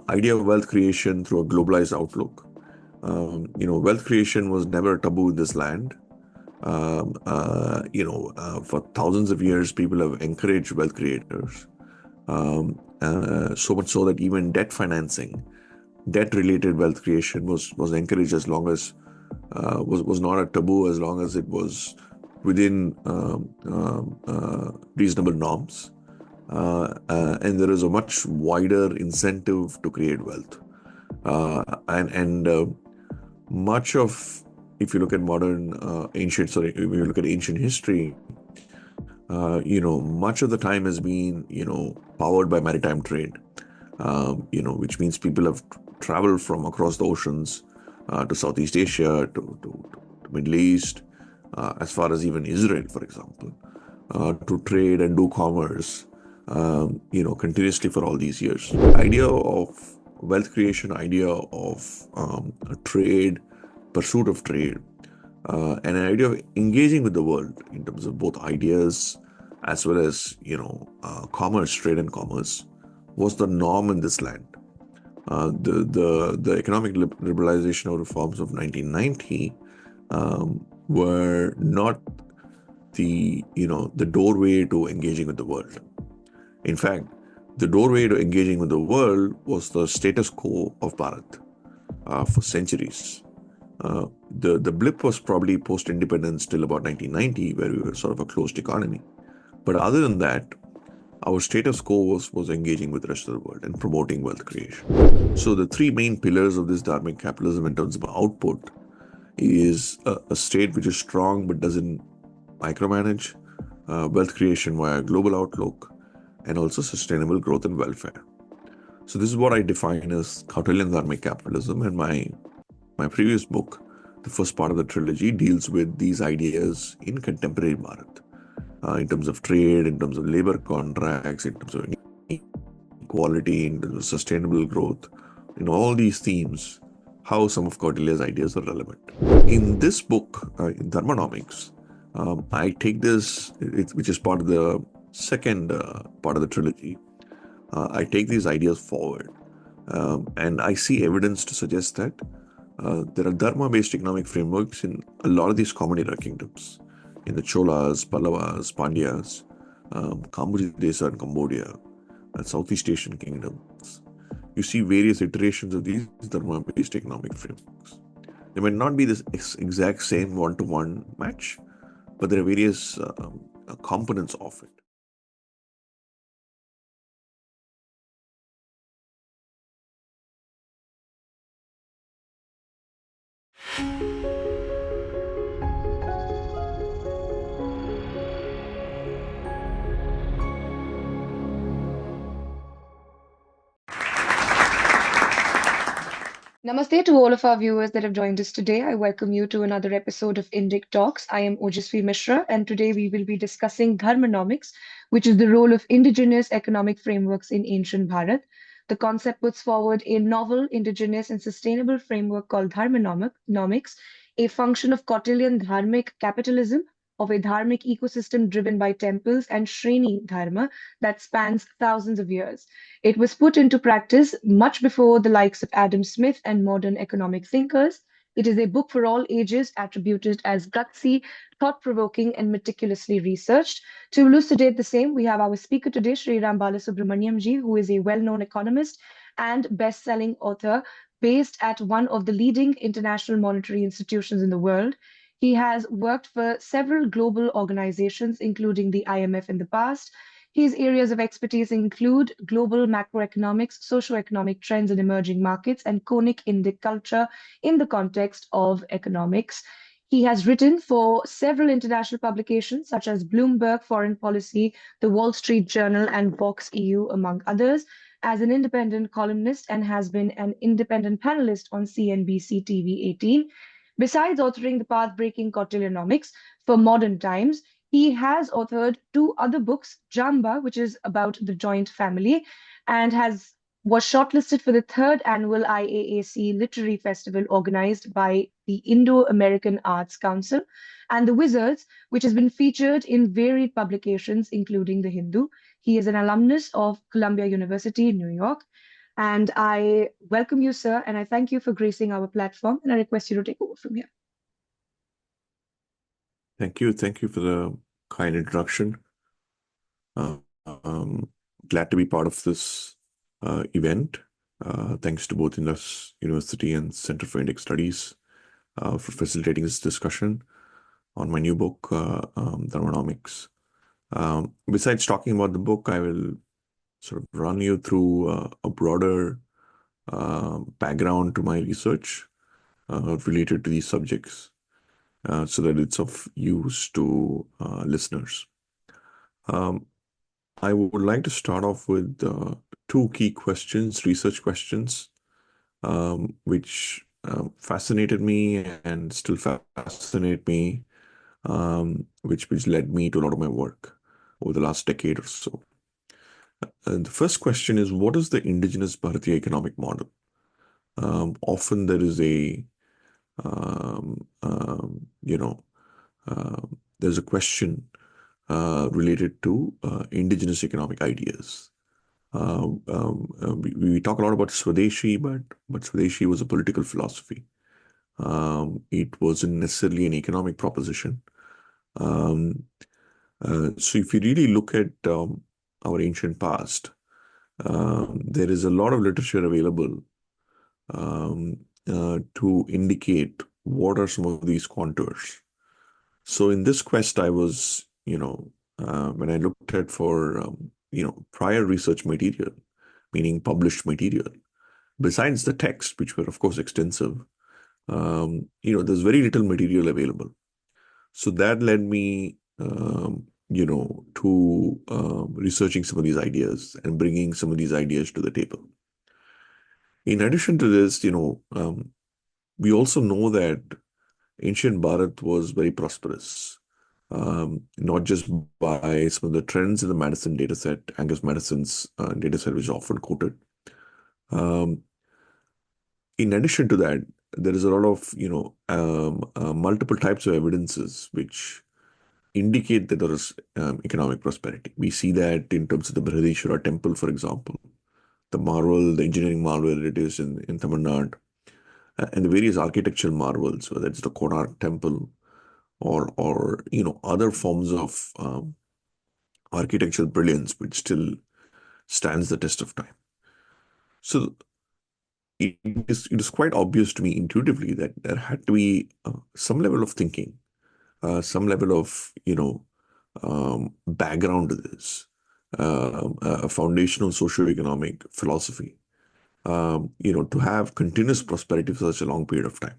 idea of wealth creation through a globalized outlook. Wealth creation was never a taboo in this land. For thousands of years, people have encouraged wealth creators. So much so that even debt-related wealth creation was encouraged as long as was not a taboo, as long as it was within reasonable norms. And there is a much wider incentive to create wealth. And much of, if you look at if you look at ancient history, much of the time has been, powered by maritime trade, which means people have traveled from across the oceans to Southeast Asia, to Middle East, as far as even Israel, for example, to trade and do commerce, continuously for all these years. Idea of wealth creation, idea of trade, pursuit of trade, and an idea of engaging with the world in terms of both ideas as well as commerce, trade and commerce, was the norm in this land. The economic liberalization of reforms of 1990 were not the doorway to engaging with the world. In fact, the doorway to engaging with the world was the status quo of Bharat for centuries. The blip was probably post-independence till about 1990, where we were sort of a closed economy. But other than that, our status quo was engaging with the rest of the world and promoting wealth creation. So the three main pillars of this Dharmic capitalism in terms of output is a state which is strong but doesn't micromanage, wealth creation via global outlook, and also sustainable growth and welfare. So this is what I define as Kautilyan Dharmic capitalism, and my previous book, the first part of the trilogy, deals with these ideas in contemporary Bharat, in terms of trade, in terms of labor contracts, in terms of equality, in terms of sustainable growth, all these themes, how some of Kautilya's ideas are relevant. In this book, in Dharmanomics, I take this, which is part of the second part of the trilogy. I take these ideas forward, and I see evidence to suggest that there are dharma-based economic frameworks in a lot of these common era kingdoms, in the Cholas, Pallavas, Pandyas, Desa and Cambodia, and Southeast Asian kingdoms. You see various iterations of these dharma-based economic frameworks. They might not be this exact same one-to-one match, but there are various components of it. Namaste to all of our viewers that have joined us today. I welcome you to another episode of Indic Talks. I am Ojasvi Mishra, and today we will be discussing Dharmanomics, which is the role of indigenous economic frameworks in ancient Bharat. The concept puts forward a novel, indigenous, and sustainable framework called Dharmanomics, a function of Kautilyan Dharmic capitalism, of a dharmic ecosystem driven by temples and Sreni dharma that spans thousands of years. It was put into practice much before the likes of Adam Smith and modern economic thinkers. It is a book for all ages, attributed as gutsy, thought-provoking, and meticulously researched. To elucidate the same, we have our speaker today, Sriram Balasubramaniam ji, who is a well-known economist and best-selling author based at one of the leading international monetary institutions in the world. He has worked for several global organizations, including the IMF in the past. His areas of expertise include global macroeconomics, socioeconomic trends in emerging markets, and conic Indic culture in the context of economics. He has written for several international publications such as Bloomberg Foreign Policy, The Wall Street Journal, and Vox EU, among others, as an independent columnist, and has been an independent panelist on CNBC TV 18. Besides authoring the path-breaking Kautilyanomics for modern times, he has authored two other books, Jamba, which is about the joint family, and was shortlisted for the third annual IAAC Literary Festival organized by the Indo-American Arts Council, and The Wizards, which has been featured in varied publications, including The Hindu. He is an alumnus of Columbia University in New York. And I welcome you, sir, and I thank you for gracing our platform, and I request you to take over from here. Thank you. Thank you for the kind introduction. Uh, um, Glad to be part of this event. Thanks to both Indus University and Center for Indic Studies for facilitating this discussion on my new book, Dharmanomics. Besides talking about the book, I will sort of run you through a broader background to my research related to these subjects so that it's of use to listeners. Um, I would like to start off with two key questions, research questions, which fascinated me and still fascinate me, which led me to a lot of my work over the last decade or so. And the first question is, what is the indigenous Bharatiya economic model? Often there is um, um, you know, there's a question related to indigenous economic ideas. We talk a lot about Swadeshi, but Swadeshi was a political philosophy. It wasn't necessarily an economic proposition. Um, so if you really look at our ancient past, there is a lot of literature available um, to indicate what are some of these contours. So in this quest, I was, when I looked at for, prior research material, meaning published material, besides the text, which were of course extensive, there's very little material available. So that led me, to researching some of these ideas and bringing some of these ideas to the table. In addition to this, we also know that ancient Bharat was very prosperous, not just by some of the trends in the medicine data set, Angus Medicine's data set, which is often quoted. Um, in addition to that, there is a lot of, multiple types of evidences which indicate that there is economic prosperity. We see that in terms of the Brihadishwara temple, for example, the marvel, the engineering marvel it is in Tamil Nadu, and the various architectural marvels, whether it's the Konark temple or other forms of architectural brilliance, which still stands the test of time. So it is quite obvious to me intuitively that there had to be some level of thinking, some level of background to this, a foundational socioeconomic philosophy, to have continuous prosperity for such a long period of time.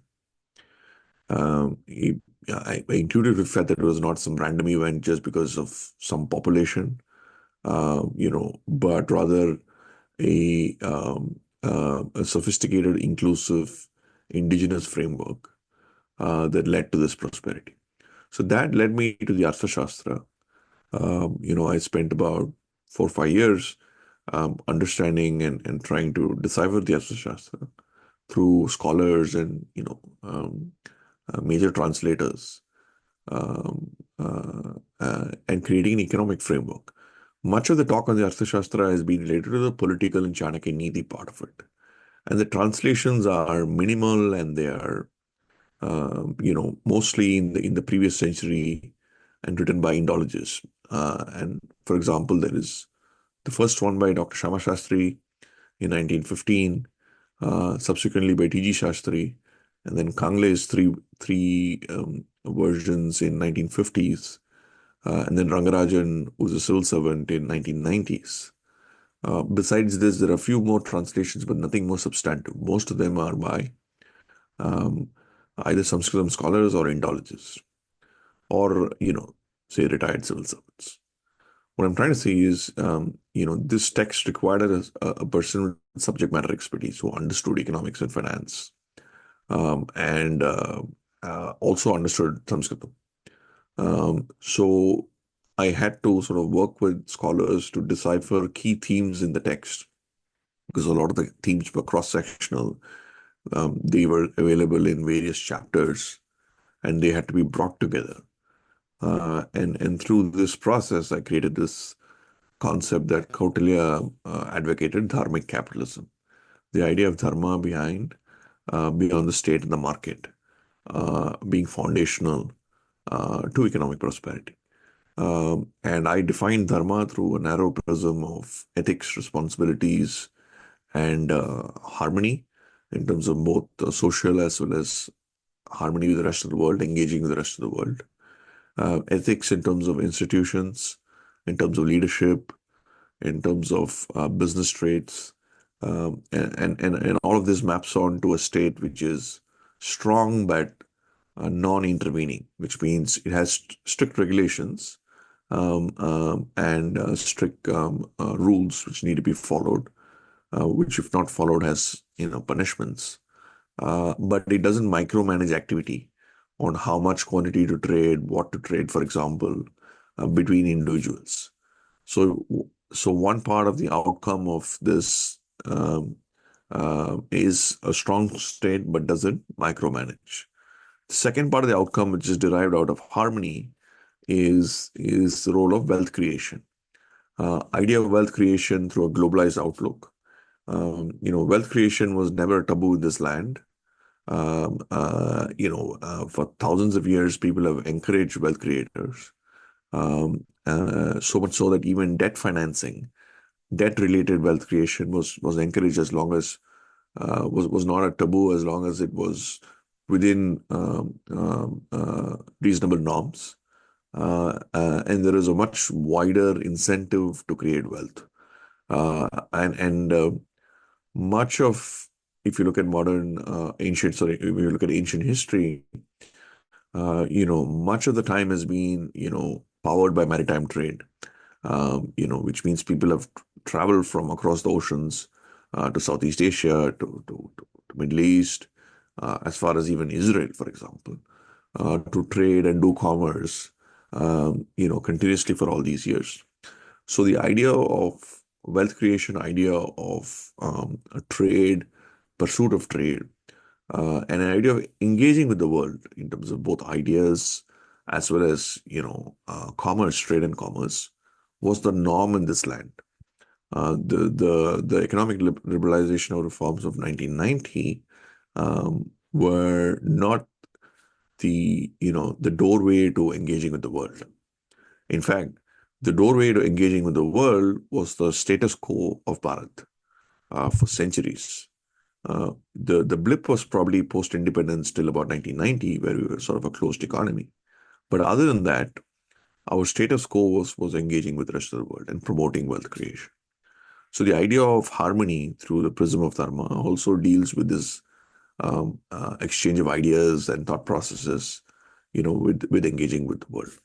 I intuitively felt that it was not some random event just because of some population, but rather a sophisticated, inclusive, indigenous framework that led to this prosperity. So that led me to the Arthashastra. I spent about 4 or 5 years understanding and trying to decipher the Arthashastra through scholars and major translators, and creating an economic framework. Much of the talk on the Arthashastra has been related to the political and Chanakya Niti part of it. And the translations are minimal and they are, mostly in the previous century and written by Indologists. And for example, there is the first one by Dr. Shama Shastri in 1915, subsequently by T.G. Shastri, and then Kangle's three versions in 1950s, and then Rangarajan, who's a civil servant, in 1990s. Besides this, there are a few more translations, but nothing more substantive. Most of them are by um, either Sanskritam scholars or Indologists, or, say retired civil servants. What I'm trying to say is, this text required a person with subject matter expertise who understood economics and finance, and also understood Sanskritam. So I had to sort of work with scholars to decipher key themes in the text because a lot of the themes were cross-sectional. They were available in various chapters and they had to be brought together. And through this process, I created this concept that Kautilya advocated, dharmic capitalism. the idea of dharma beyond the state and the market being foundational to economic prosperity. And I define dharma through a narrow prism of ethics, responsibilities, and harmony in terms of both social as well as harmony with the rest of the world, engaging with the rest of the world. Ethics in terms of institutions, in terms of leadership, in terms of business traits. And all of this maps on to a state which is strong but non-intervening, which means it has strict regulations and strict rules which need to be followed, which if not followed has punishments. But it doesn't micromanage activity on how much quantity to trade, what to trade, for example, between individuals. So, so one part of the outcome of this is a strong state, but doesn't micromanage. The second part of the outcome, which is derived out of harmony, is the role of wealth creation. Idea of wealth creation through a globalized outlook. Wealth creation was never a taboo in this land. For thousands of years, people have encouraged wealth creators. So much so that even debt financing, debt-related wealth creation was encouraged as long as was not a taboo as long as it was within reasonable norms. And there is a much wider incentive to create wealth. And much of, if you look at if you look at ancient history, much of the time has been, powered by maritime trade, which means people have traveled from across the oceans to Southeast Asia, to Middle East, as far as even Israel, for example, to trade and do commerce, continuously for all these years. So the idea of wealth creation, idea of a trade, pursuit of trade, and an idea of engaging with the world in terms of both ideas as well as commerce, trade and commerce, was the norm in this land. The economic liberalization of reforms of 1990 were not the doorway to engaging with the world. In fact, the doorway to engaging with the world was the status quo of Bharat for centuries. The blip was probably post-independence till about 1990, where we were sort of a closed economy. But other than that, our status quo was engaging with the rest of the world and promoting wealth creation. So the idea of harmony through the prism of dharma also deals with this exchange of ideas and thought processes, with engaging with the world.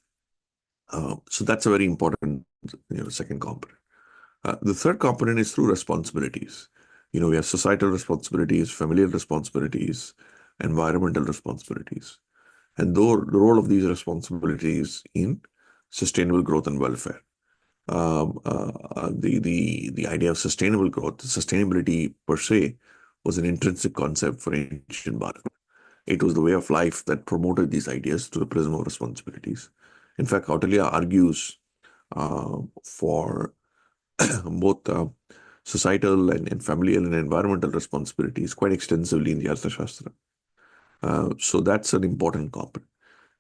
So that's a very important, second component. The third component is through responsibilities. We have societal responsibilities, familial responsibilities, environmental responsibilities, and the role of these responsibilities in sustainable growth and welfare. The idea of sustainable growth, sustainability per se, was an intrinsic concept for ancient Bharat. It was the way of life that promoted these ideas through the prism of responsibilities. In fact, Kautilya argues for both societal and familial and environmental responsibilities quite extensively in the Arthashastra. So that's an important component.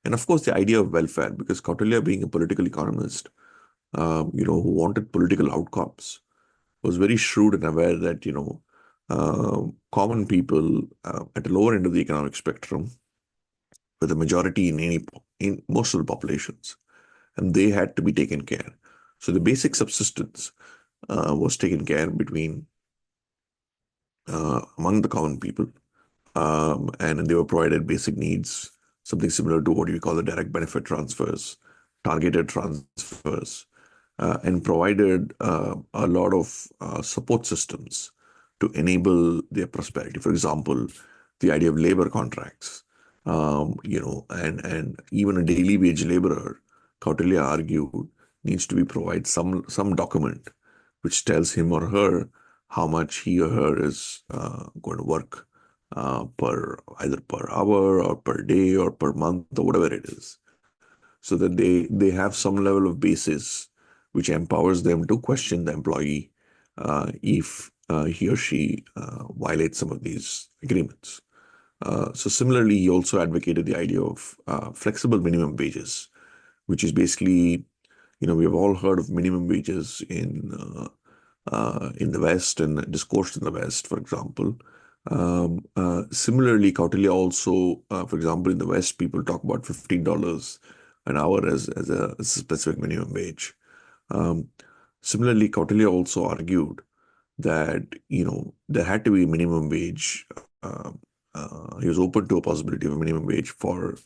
And of course, the idea of welfare, because Kautilya, being a political economist, who wanted political outcomes, was very shrewd and aware that, common people at the lower end of the economic spectrum were the majority in most of the populations, and they had to be taken care. So the basic subsistence was taken care among the common people, and they were provided basic needs, something similar to what we call the direct benefit transfers, targeted transfers, and provided a lot of support systems to enable their prosperity. For example, the idea of labor contracts, and even a daily wage laborer, Kautilya argued, needs to be provided some document which tells him or her how much he or her is going to work either per hour or per day or per month or whatever it is, so that they have some level of basis which empowers them to question the employee if he or she violates some of these agreements. So similarly, he also advocated the idea of flexible minimum wages, which is basically, we have all heard of minimum wages in the West and discourse in the West, for example. Similarly, Kautilya also, for example, in the West, people talk about $15 an hour as a specific minimum wage. Um, Similarly, Kautilya also argued that there had to be a minimum wage. He was open to a possibility of a minimum wage for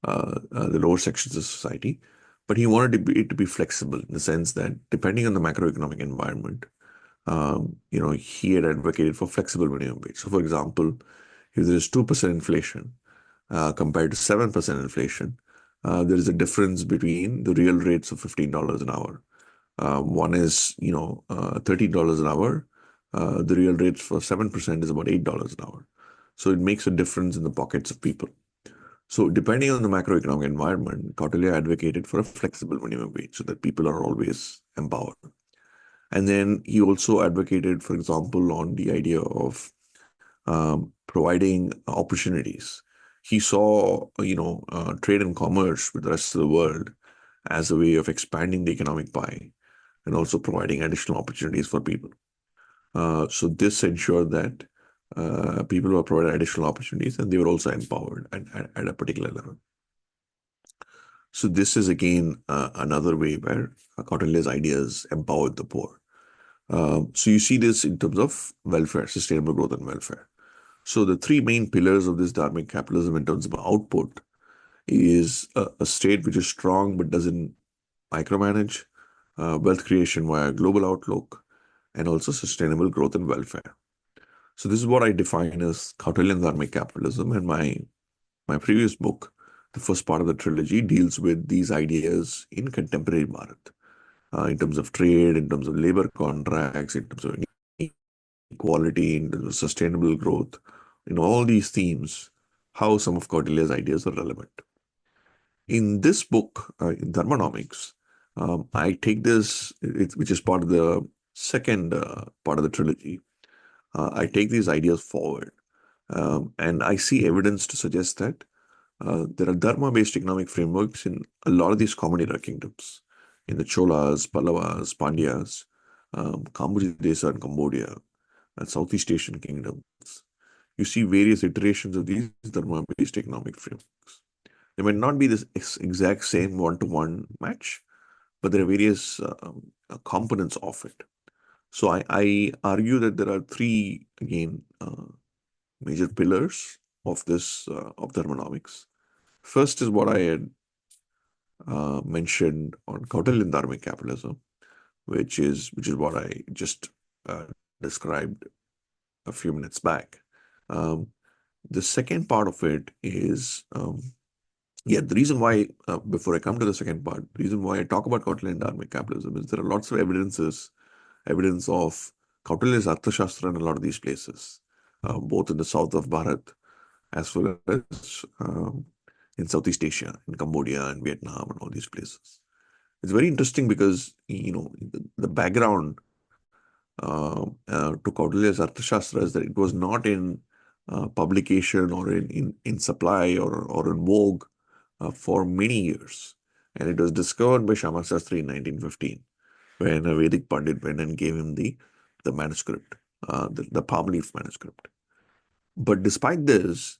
the lower sections of society, but he wanted it to be flexible in the sense that depending on the macroeconomic environment, he had advocated for flexible minimum wage. So, for example, if there is 2% inflation compared to 7% inflation, there is a difference between the real rates of $15 an hour. One is, $13 an hour. The real rate for 7% is about $8 an hour. So it makes a difference in the pockets of people. So depending on the macroeconomic environment, Kautilya advocated for a flexible minimum wage so that people are always empowered. And then he also advocated, for example, on the idea of providing opportunities. He saw, trade and commerce with the rest of the world as a way of expanding the economic pie and also providing additional opportunities for people. So this ensured that people were provided additional opportunities and they were also empowered at a particular level. So this is again another way where Kautilya's ideas empowered the poor. So you see this in terms of welfare, sustainable growth and welfare. So the three main pillars of this Dharmic capitalism in terms of output is a state which is strong but doesn't micromanage, wealth creation via global outlook, and also sustainable growth and welfare. So this is what I define as Kautilyan Dharmic capitalism, and my previous book, the first part of the trilogy, deals with these ideas in contemporary Bharat, in terms of trade, in terms of labor contracts, in terms of equality, in terms of sustainable growth, in all these themes, how some of Kautilya's ideas are relevant. In this book, in Dharmanomics, I take this, which is part of the second part of the trilogy. I take these ideas forward, and I see evidence to suggest that there are dharma-based economic frameworks in a lot of these common era kingdoms, in the Cholas, Pallavas, Pandyas, Desa and Cambodia, and Southeast Asian kingdoms. You see various iterations of these dharma-based economic frameworks. They might not be this exact same one-to-one match, but there are various components of it. So I argue that there are three, again, major pillars of this of Dharmanomics. First is what I had mentioned on Kautilyan Dharmic capitalism, which is what I just described a few minutes back. Um, the second part of it is, the reason why, before I come to the second part, the reason why I talk about Kautilyan Dharmic capitalism is there are lots of evidence of Kautilya's Arthashastra in a lot of these places, both in the south of Bharat as well as in Southeast Asia, in Cambodia and Vietnam and all these places. It's very interesting because, the background to Kautilya's Arthashastra is that it was not in publication or in supply or in vogue for many years. And it was discovered by Shama Shastri in 1915 when a Vedic Pandit went and gave him the manuscript, the palm leaf manuscript. But despite this,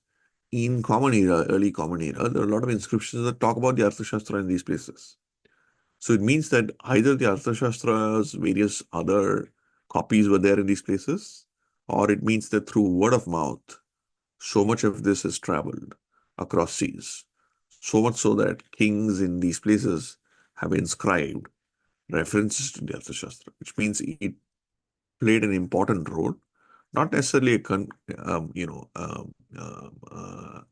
in Common Era, early Common Era, there are a lot of inscriptions that talk about the Arthashastra in these places. So it means that either the Arthashastra's various other copies were there in these places, or it means that through word of mouth, so much of this has traveled across seas. So much so that kings in these places have inscribed references to the Arthashastra, which means it played an important role, not necessarily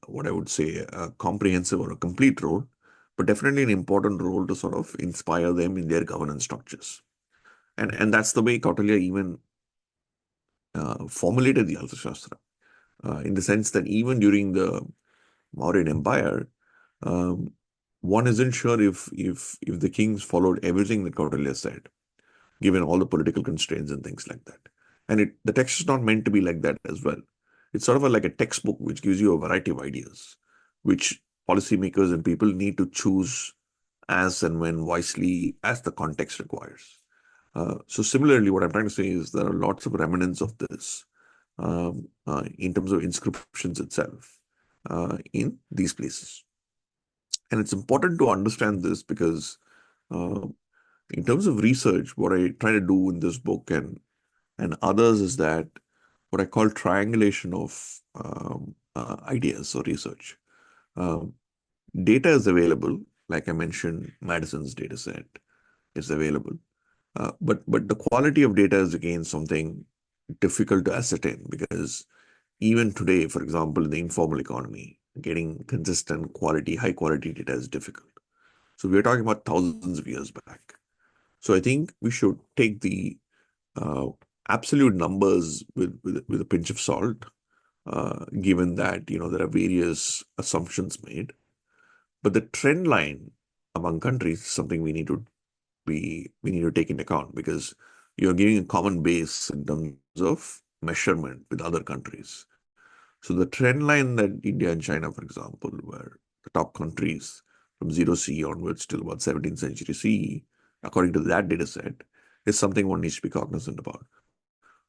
what I would say, a comprehensive or a complete role, but definitely an important role to sort of inspire them in their governance structures. And that's the way Kautilya even formulated the Arthashastra, in the sense that even during the Mauryan Empire, um, one isn't sure if the kings followed everything that Kautilya said, given all the political constraints and things like that. And the text is not meant to be like that as well. It's sort of like a textbook which gives you a variety of ideas, which policymakers and people need to choose as and when wisely as the context requires. So similarly, what I'm trying to say is there are lots of remnants of this in terms of inscriptions itself in these places. And it's important to understand this because uh, in terms of research, what I try to do in this book and others is that what I call triangulation of ideas or research. Um, Data is available, like I mentioned, Madison's data set is available. But the quality of data is again something difficult to ascertain because even today, for example, in the informal economy, getting consistent quality, high quality data is difficult. So we're talking about thousands of years back. So I think we should take the uh, absolute numbers with a pinch of salt, given that there are various assumptions made. But the trend line among countries is something we need to take into account because you're giving a common base in terms of measurement with other countries. So the trend line that India and China, for example, were the top countries from 0 CE onwards till about 17th century CE, according to that data set, is something one needs to be cognizant about.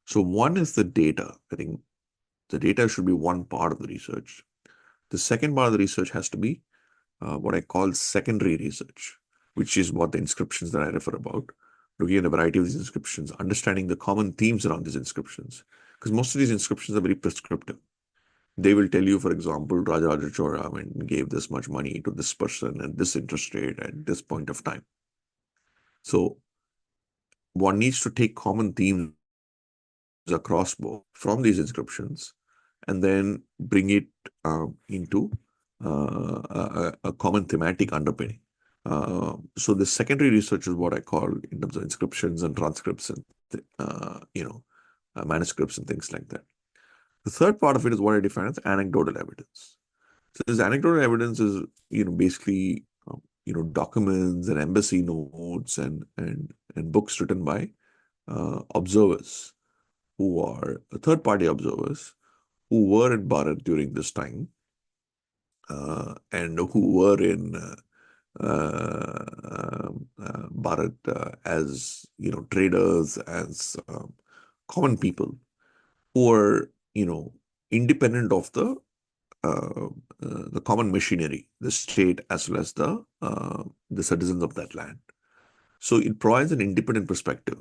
So one is the data. I think the data should be one part of the research. The second part of the research has to be what I call secondary research, which is what the inscriptions that I refer about, looking at a variety of these inscriptions, understanding the common themes around these inscriptions, because most of these inscriptions are very prescriptive. They will tell you, for example, Raja Chola gave this much money to this person at this interest rate at this point of time. So one needs to take common themes across both from these inscriptions and then bring it into a common thematic underpinning. So the secondary research is what I call in terms of inscriptions and transcripts and manuscripts and things like that. The third part of it is what I define as anecdotal evidence. So this anecdotal evidence is basically documents and embassy notes and books written by observers who are third party observers who were in Bharat during this time and who were in Bharat as traders, as common people who are independent of the common machinery, the state as well as the citizens of that land. So it provides an independent perspective.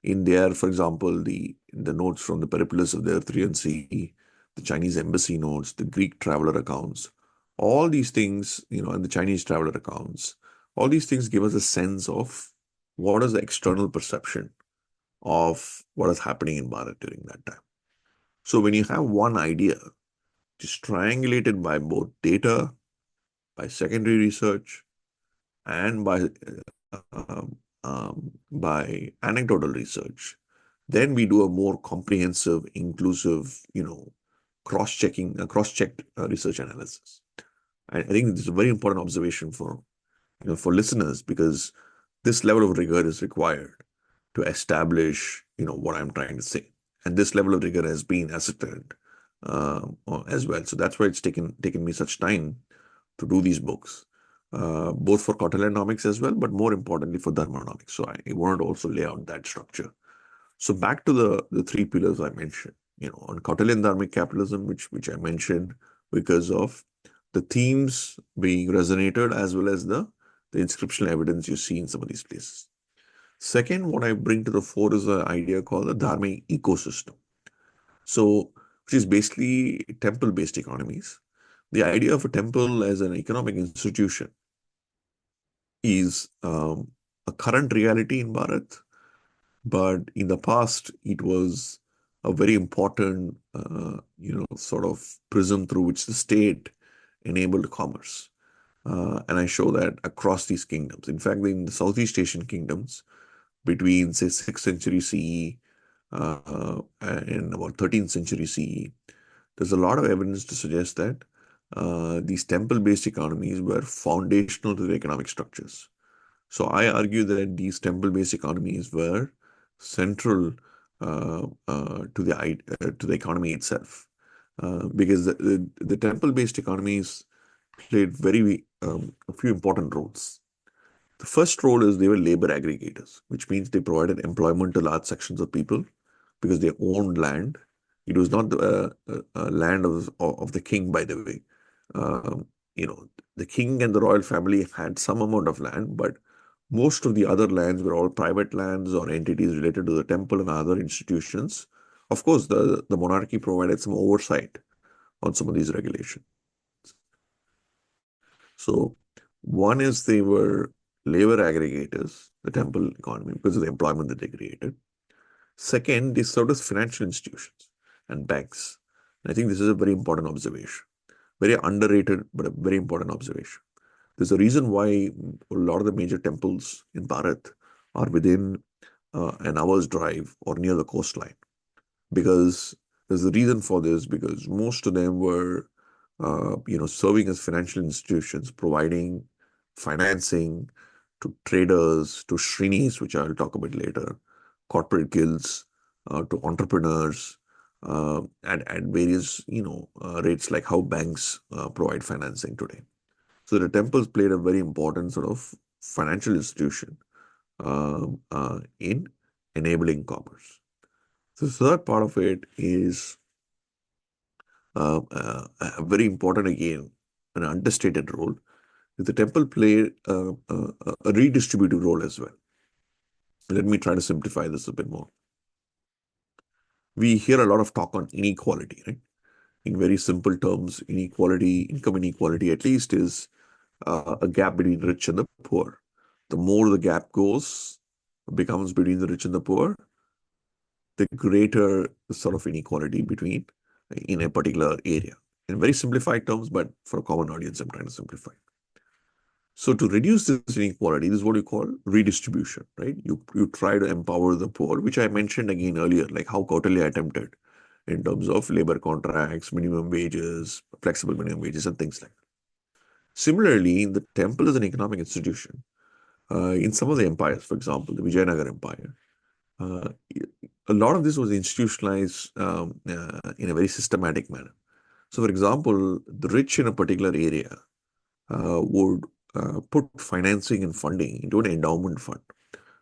In there, for example, the notes from the Periplus of the Arthurian Sea, the Chinese embassy notes, the Greek traveler accounts, all these things, and the Chinese traveler accounts, all these things give us a sense of what is the external perception of what is happening in Bharat during that time. So when you have one idea, just triangulated by both data, by secondary research, and by anecdotal research, then we do a more comprehensive, inclusive, cross-checked research analysis. I think this is a very important observation for listeners because this level of rigor is required to establish, what I'm trying to say, and this level of rigor has been ascertained as well. So that's why it's taken me such time to do these books, both for Kautilyanomics as well, but more importantly for Dharmanomics. So I wanted to also lay out that structure. So back to the three pillars I mentioned, on Kautilyan Dharmic capitalism, which I mentioned because of the themes being resonated as well as the inscriptional evidence you see in some of these places. Second, what I bring to the fore is an idea called the Dharmic ecosystem. So, which is basically temple-based economies. The idea of a temple as an economic institution is a current reality in Bharat, but in the past it was a very important, sort of prism through which the state enabled commerce. And I show that across these kingdoms. In fact, in the Southeast Asian kingdoms, between say 6th century CE and about 13th century CE, there's a lot of evidence to suggest that these temple-based economies were foundational to the economic structures. So I argue that these temple-based economies were central to the economy itself, because the temple-based economies played a few important roles. The first role is they were labor aggregators, which means they provided employment to large sections of people because they owned land. It was not the land of the king, by the way. Um, the king and the royal family had some amount of land, but most of the other lands were all private lands or entities related to the temple and other institutions. Of course, the monarchy provided some oversight on some of these regulations. So, one is they were labor aggregators, the temple economy, because of the employment that they created. Second, they served as financial institutions and banks. And I think this is a very important observation, very underrated, but a very important observation. There's a reason why a lot of the major temples in Bharat are within an hour's drive or near the coastline. Because there's a reason for this, because most of them were, serving as financial institutions, providing financing to traders, to Shrenis, which I'll talk about later, corporate guilds, to entrepreneurs, at various, rates like how banks provide financing today. So the temples played a very important sort of financial institution in enabling commerce. So the third part of it is very important again, an understated role. The temple played a redistributive role as well. Let me try to simplify this a bit more. We hear a lot of talk on inequality, right? In very simple terms, inequality, income inequality at least, is a gap between rich and the poor. The more the gap becomes between the rich and the poor, the greater sort of inequality between in a particular area. In very simplified terms, but for a common audience, I'm trying to simplify. So to reduce this inequality, this is what you call redistribution, right? You try to empower the poor, which I mentioned again earlier, like how Kautilya attempted in terms of labor contracts, minimum wages, flexible minimum wages, and things like that. Similarly, the temple is an economic institution. In some of the empires, for example, the Vijayanagara Empire, uh, a lot of this was institutionalized in a very systematic manner. So, for example, the rich in a particular area would put financing and funding into an endowment fund,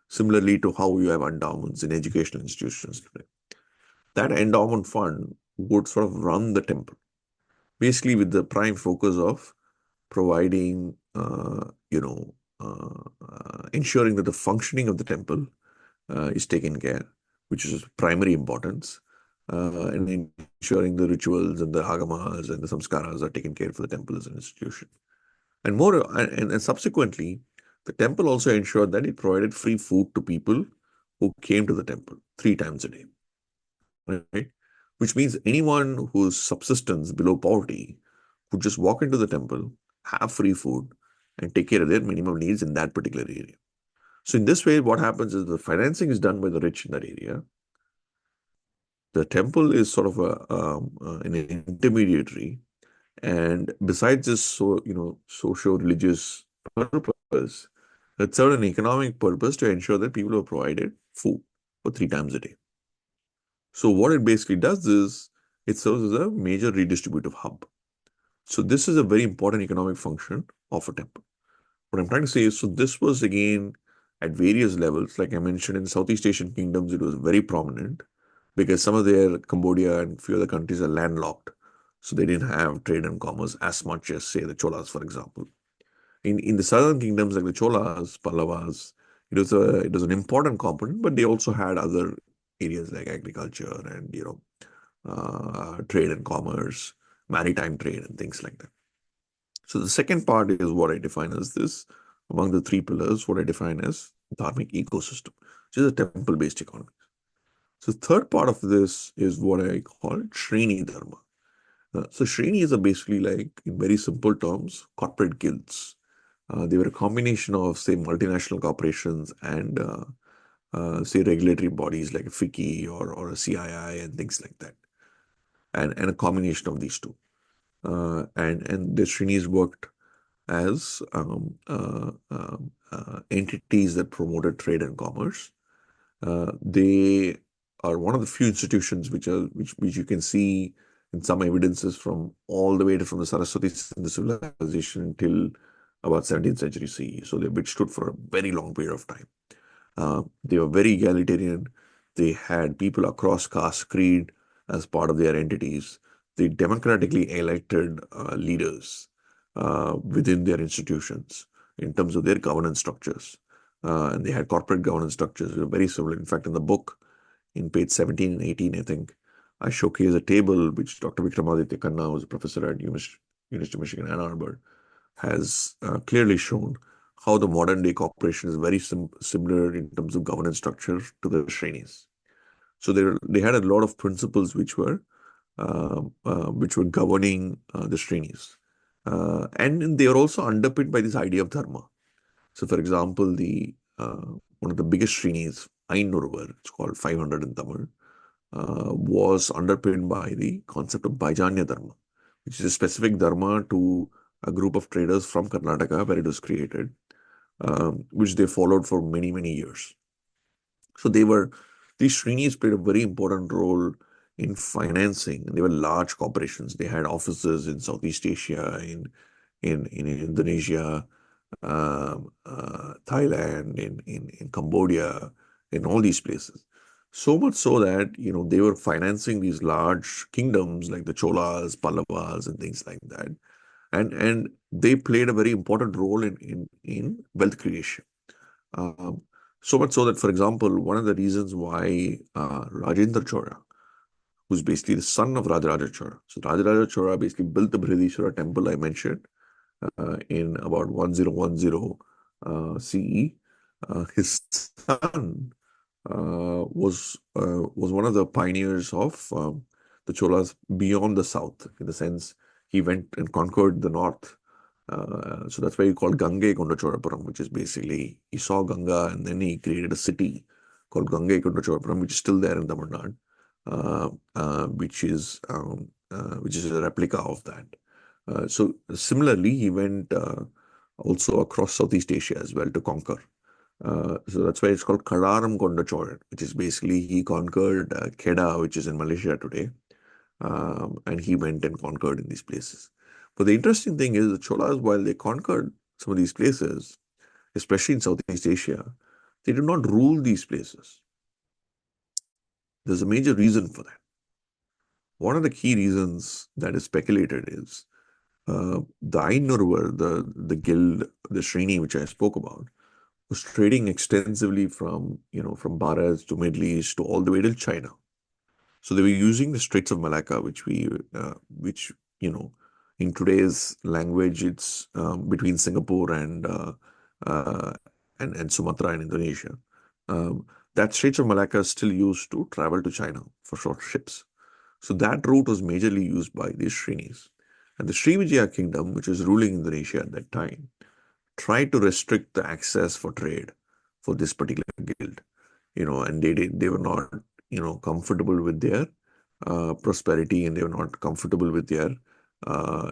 similarly to how you have endowments in educational institutions today. That endowment fund would sort of run the temple, basically with the prime focus of providing, ensuring that the functioning of the temple is taken care, which is primary importance, and ensuring the rituals and the agamas and the samskaras are taken care for the temple as an institution. And and subsequently, the temple also ensured that it provided free food to people who came to the temple 3 times a day, right? Which means anyone whose subsistence below poverty could just walk into the temple, have free food, and take care of their minimum needs in that particular area. So in this way, what happens is the financing is done by the rich in that area. The temple is sort of an intermediary, and besides this, socio-religious purpose, it served an economic purpose to ensure that people are provided food for 3 times a day. So what it basically does is it serves as a major redistributive hub. So this is a very important economic function of a temple. What I'm trying to say is, so this was again at various levels. Like I mentioned, in Southeast Asian kingdoms, it was very prominent because some of their Cambodia and few other countries are landlocked. So they didn't have trade and commerce as much as, say, the Cholas, for example. In the southern kingdoms like the Cholas, Pallavas, it was an important component, but they also had other areas like agriculture and trade and commerce, maritime trade, and things like that. So the second part is what I define as this, among the 3 pillars, what I define as dharmic ecosystem, which is a temple-based economy. So the third part of this is what I call Sreni Dharma. So Shrenis are basically, like, in very simple terms, corporate guilds. They were a combination of, say, multinational corporations and, say, regulatory bodies like a FICCI or a CII and things like that, and a combination of these two. And the Shrenis worked as entities that promoted trade and commerce. They are one of the few institutions which you can see in some evidences from all the way from the Saraswati Sindhu civilization till about 17th century CE. So they withstood for a very long period of time. They were very egalitarian. They had people across caste, creed as part of their entities. They democratically elected leaders within their institutions in terms of their governance structures. And they had corporate governance structures that were very similar. In fact, in the book, in page 17 and 18, I think, I showcase a table which Dr. Vikramaditya Khanna, who's a professor at University of Michigan, Ann Arbor, has clearly shown how the modern day corporation is very similar in terms of governance structure to the Shrenis. So they had a lot of principles which were governing the Shrenis. And they are also underpinned by this idea of dharma. So, for example, the one of the biggest Shrenis, Ainurvar, it's called 500 in Tamil, was underpinned by the concept of Vijayanagara, which is a specific dharma to a group of traders from Karnataka where it was created, which they followed for many, many years. So these Shrenis played a very important role in financing. They were large corporations. They had offices in Southeast Asia, in Indonesia, Thailand, in Cambodia, in all these places. So much so that, they were financing these large kingdoms like the Cholas, Pallavas, and things like that. And they played a very important role in wealth creation. Um, so much so that, for example, one of the reasons why Rajendra Chola, who's basically the son of Rajaraja Chola, so Rajaraja Chola basically built the Brihadishwara temple I mentioned in about 1010 CE. His son was one of the pioneers of the Cholas beyond the south, in the sense he went and conquered the north. So that's why he called Gange Kondachorapuram, which is basically he saw Ganga and then he created a city called Gange Kondachorapuram, which is still there in Tamil Nadu, which is a replica of that. So similarly, he went also across Southeast Asia as well to conquer. So that's why it's called Kadaram Kondachoran, which is basically he conquered Kedah, which is in Malaysia today, and he went and conquered in these places. But the interesting thing is the Cholas, while they conquered some of these places, especially in Southeast Asia, they did not rule these places. There's a major reason for that. One of the key reasons that is speculated is the Ainurvar, the guild, the Sreni, which I spoke about, was trading extensively from Bharat to Middle East to all the way to China. So they were using the Straits of Malacca, which in today's language, it's between Singapore uh, and Sumatra and Indonesia. Um, that Straits of Malacca is still used to travel to China for short ships. So that route was majorly used by the Shrenis. And the Srivijaya kingdom, which was ruling Indonesia at that time, tried to restrict the access for trade for this particular guild. And they were not, comfortable with their prosperity, and they were not comfortable with their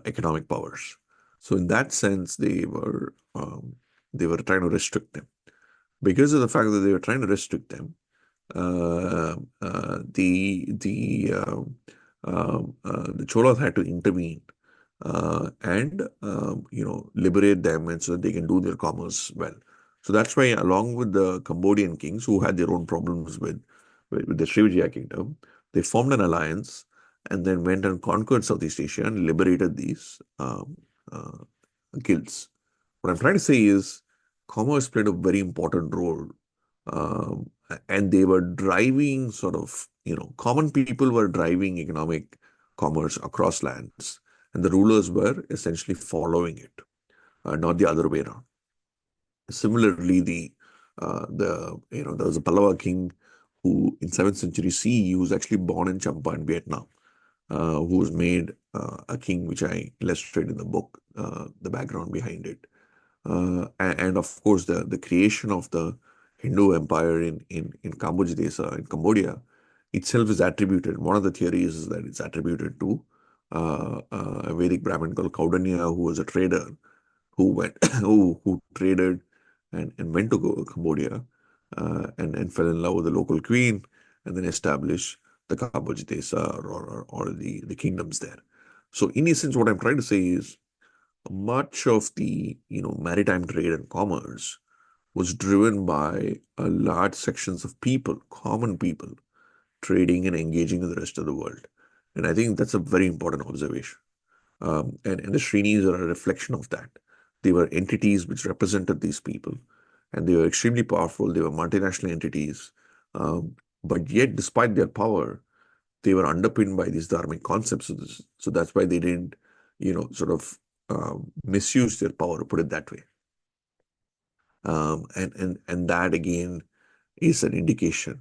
economic powers. So in that sense, they were trying to restrict them. Because of the fact that they were trying to restrict them, the Cholas had to intervene and liberate them, and so that they can do their commerce well. So that's why, along with the Cambodian kings who had their own problems with the Srivijaya kingdom, they formed an alliance and then went and conquered Southeast Asia and liberated these uh, guilds. What I'm trying to say is commerce played a very important role, um, and they were driving common people were driving economic commerce across lands, and the rulers were essentially following it, not the other way around. Similarly, there was a Pallava king who in 7th century CE, who was actually born in Champa in Vietnam, who was made a king, which I illustrate in the book, the background behind it. And of course, the creation of the Hindu empire in Kamboja, in Cambodia, itself is attributed. One of the theories is that it's attributed to a Vedic Brahmin called Kautilya, who was a trader who went who traded and went to Cambodia and fell in love with the local queen. and then establish the Kabojitesa or the kingdoms there. So in essence, what I'm trying to say is much of the maritime trade and commerce was driven by a large sections of people, common people, trading and engaging with the rest of the world. And I think that's a very important observation. And the Shrenis are a reflection of that. They were entities which represented these people, and they were extremely powerful. They were multinational entities. But yet, despite their power, they were underpinned by these dharmic concepts. So that's why they didn't, sort of misuse their power, to put it that way. And that again is an indication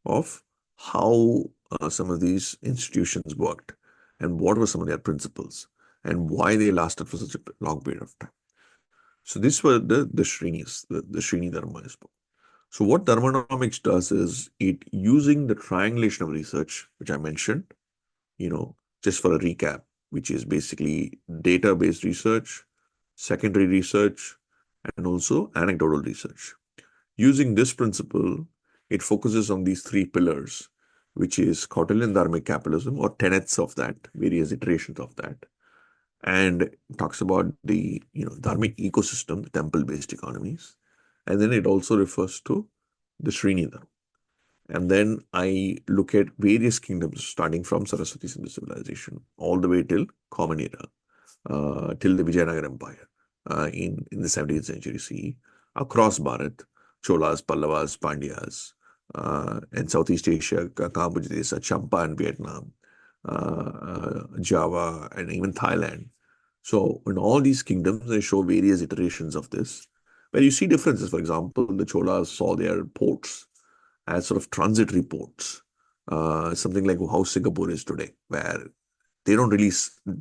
of how some of these institutions worked and what were some of their principles and why they lasted for such a long period of time. So these were the Shrenis, the Sreni Dharma is. So what Dharmanomics does is it using the triangulation of research, which I mentioned, just for a recap, which is basically data-based research, secondary research, and also anecdotal research. Using this principle, it focuses on these three pillars, which is Kautilyan Dharmic capitalism, or tenets of that, various iterations of that, and talks about the dharmic ecosystem, the temple-based economies, and then it also refers to the Sreni Dharma. And then I look at various kingdoms, starting from Saraswati Sindhu civilization all the way till Common Era, till the Vijayanagara Empire in the 17th century CE, across Bharat, Cholas, Pallavas, Pandyas, and Southeast Asia, Kamboja, Champa and Vietnam, Java, and even Thailand. So in all these kingdoms, they show various iterations of this, where you see differences. For example, the Cholas saw their ports as sort of transitory ports, something like how Singapore is today, where they don't really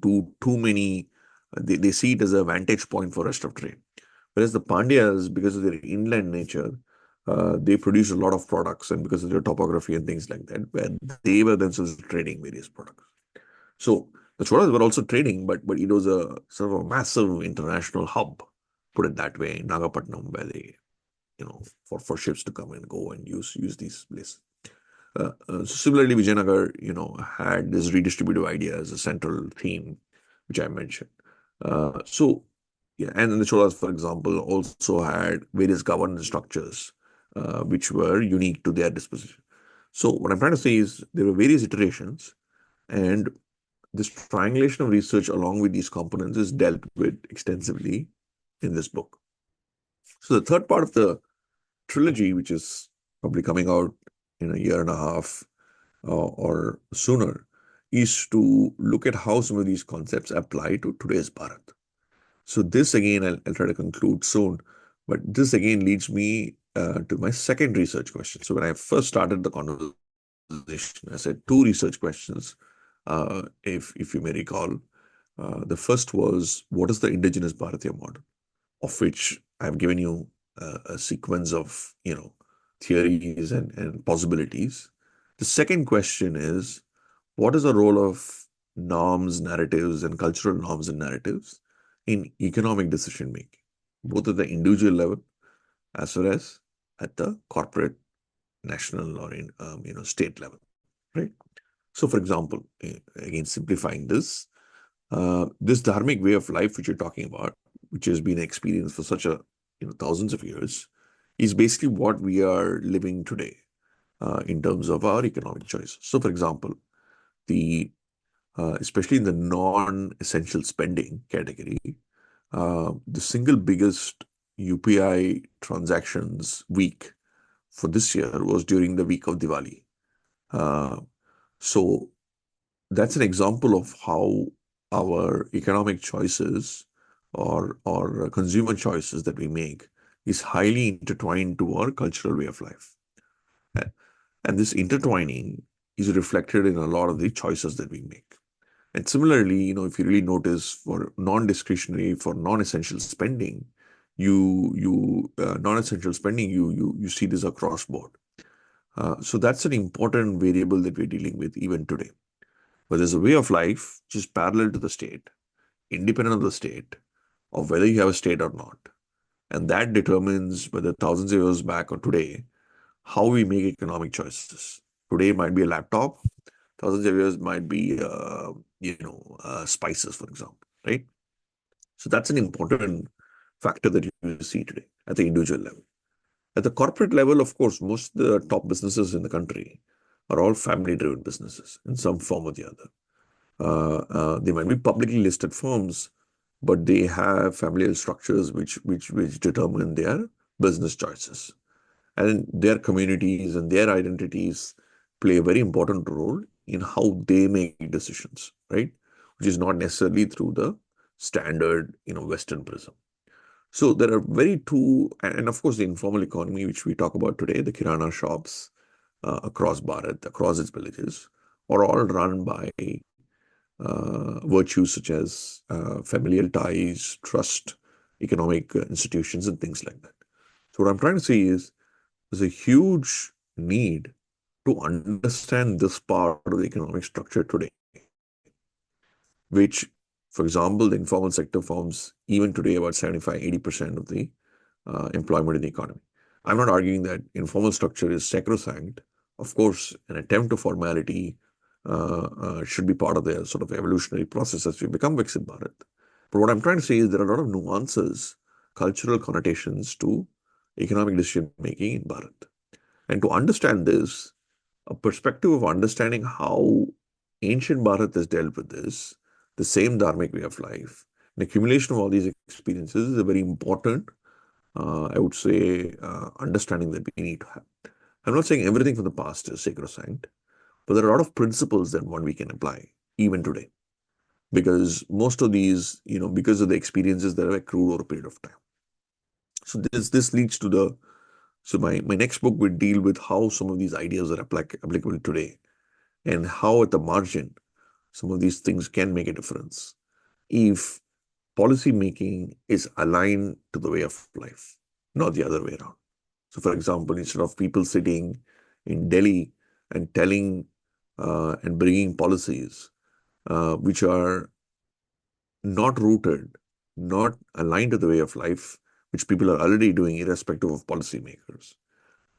do too many, they see it as a vantage point for rest of trade. Whereas the Pandyas, because of their inland nature, they produce a lot of products, and because of their topography and things like that, where they were themselves trading various products. So the Cholas were also trading, but it was a sort of a massive international hub, put it that way, in Nagapattinam, where they, for ships to come and go and use these places. Similarly, Vijayanagar, had this redistributive idea as a central theme, which I mentioned. Yeah, and then the Cholas, for example, also had various governance structures, which were unique to their disposition. So what I'm trying to say is there were various iterations, and this triangulation of research along with these components is dealt with extensively in this book. So the third part of the trilogy, which is probably coming out in a year and a half or sooner, is to look at how some of these concepts apply to today's Bharat. So this again, I'll try to conclude soon, but this again leads me to my second research question. So when I first started the conversation, I said two research questions, if you may recall. The first was, what is the indigenous Bharatiya model, of which I've given you a sequence of, theories and possibilities. The second question is, what is the role of norms, narratives, and cultural norms and narratives in economic decision making, both at the individual level as well as at the corporate, national, or in state level, right? So, for example, again simplifying this dharmic way of life which you're talking about, which has been experienced for such a thousands of years, is basically what we are living today in terms of our economic choices. So, for example, the especially in the non-essential spending category, the single biggest UPI transactions week for this year was during the week of Diwali. So that's an example of how our economic choices or consumer choices that we make is highly intertwined to our cultural way of life. And this intertwining is reflected in a lot of the choices that we make. And similarly, if you really notice, for non-discretionary, for non-essential spending, non-essential spending, you see this across board. So that's an important variable that we're dealing with even today. But there's a way of life which is parallel to the state, independent of the state, of whether you have a state or not. And that determines whether thousands of years back or today, how we make economic choices. Today might be a laptop. Thousands of years might be, spices, for example, right? So that's an important factor that you see today at the individual level. At the corporate level, of course, most of the top businesses in the country are all family-driven businesses in some form or the other. They might be publicly listed firms, but they have familial structures which determine their business choices. And their communities and their identities play a very important role in how they make decisions, right? Which is not necessarily through the standard, Western prism. So there are very two, and of course the informal economy, which we talk about today, the kirana shops across Bharat, across its villages, are all run by virtues such as familial ties, trust, economic institutions, and things like that. So what I'm trying to say is there's a huge need to understand this part of the economic structure today, which, for example, the informal sector forms even today about 75-80% of the employment in the economy. I'm not arguing that informal structure is sacrosanct. Of course, an attempt to formality should be part of the sort of evolutionary process as we become Viksit Bharat. But what I'm trying to say is there are a lot of nuances, cultural connotations to economic decision making in Bharat. And to understand this, a perspective of understanding how ancient Bharat has dealt with this, the same dharmic way of life, an accumulation of all these experiences is a very important, I would say, understanding that we need to have. I'm not saying everything from the past is sacrosanct, but there are a lot of principles that one we can apply even today. Because most of these, because of the experiences that have accrued over a period of time. So this leads to the so my next book will deal with how some of these ideas are applicable today and how at the margin some of these things can make a difference if policy making is aligned to the way of life, not the other way around. So, for example, instead of people sitting in Delhi and telling and bringing policies which are not rooted, not aligned to the way of life, which people are already doing irrespective of policymakers,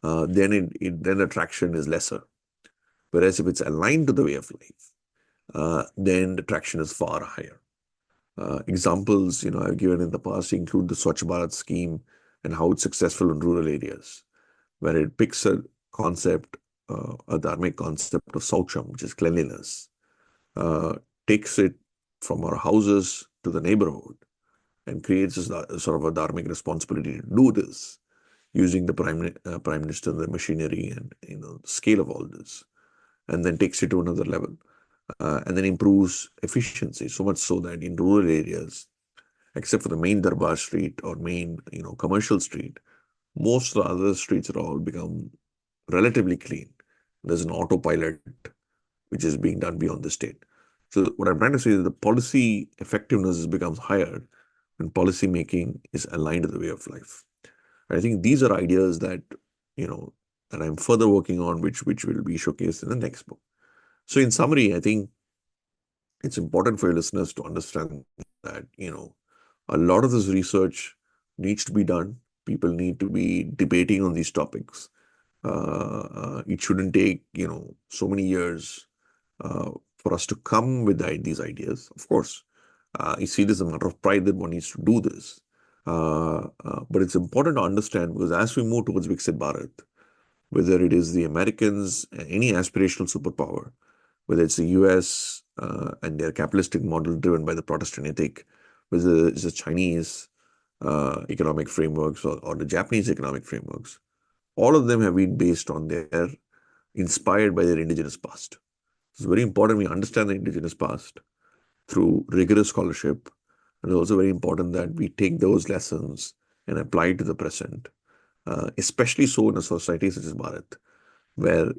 then attraction is lesser. Whereas if it's aligned to the way of life, then the traction is far higher. Examples, I've given in the past include the Swachh Bharat scheme and how it's successful in rural areas, where it picks a concept, a dharmic concept of saucham, which is cleanliness, uh, takes it from our houses to the neighborhood and creates a sort of a dharmic responsibility to do this using the prime minister, the machinery, and the scale of all this, and then takes it to another level, and then improves efficiency so much so that in rural areas, except for the main Darbar street or main commercial street, most of the other streets are all become relatively clean. There's an autopilot which is being done beyond the state. So what I'm trying to say is the policy effectiveness becomes higher when policy making is aligned to the way of life. I think these are ideas that that I'm further working on, which will be showcased in the next book. So in summary, I think it's important for your listeners to understand that a lot of this research needs to be done. People need to be debating on these topics. It shouldn't take so many years uh, for us to come with these ideas. Of course, I see it as a matter of pride that one needs to do this. But it's important to understand because as we move towards Viksit Bharat, whether it is the Americans, any aspirational superpower, whether it's the US and their capitalistic model driven by the Protestant ethic, whether it's the Chinese economic frameworks or the Japanese economic frameworks, all of them have been based on inspired by their indigenous past. It's very important we understand the indigenous past through rigorous scholarship. And it's also very important that we take those lessons and apply it to the present, especially so in a society such as Bharat, where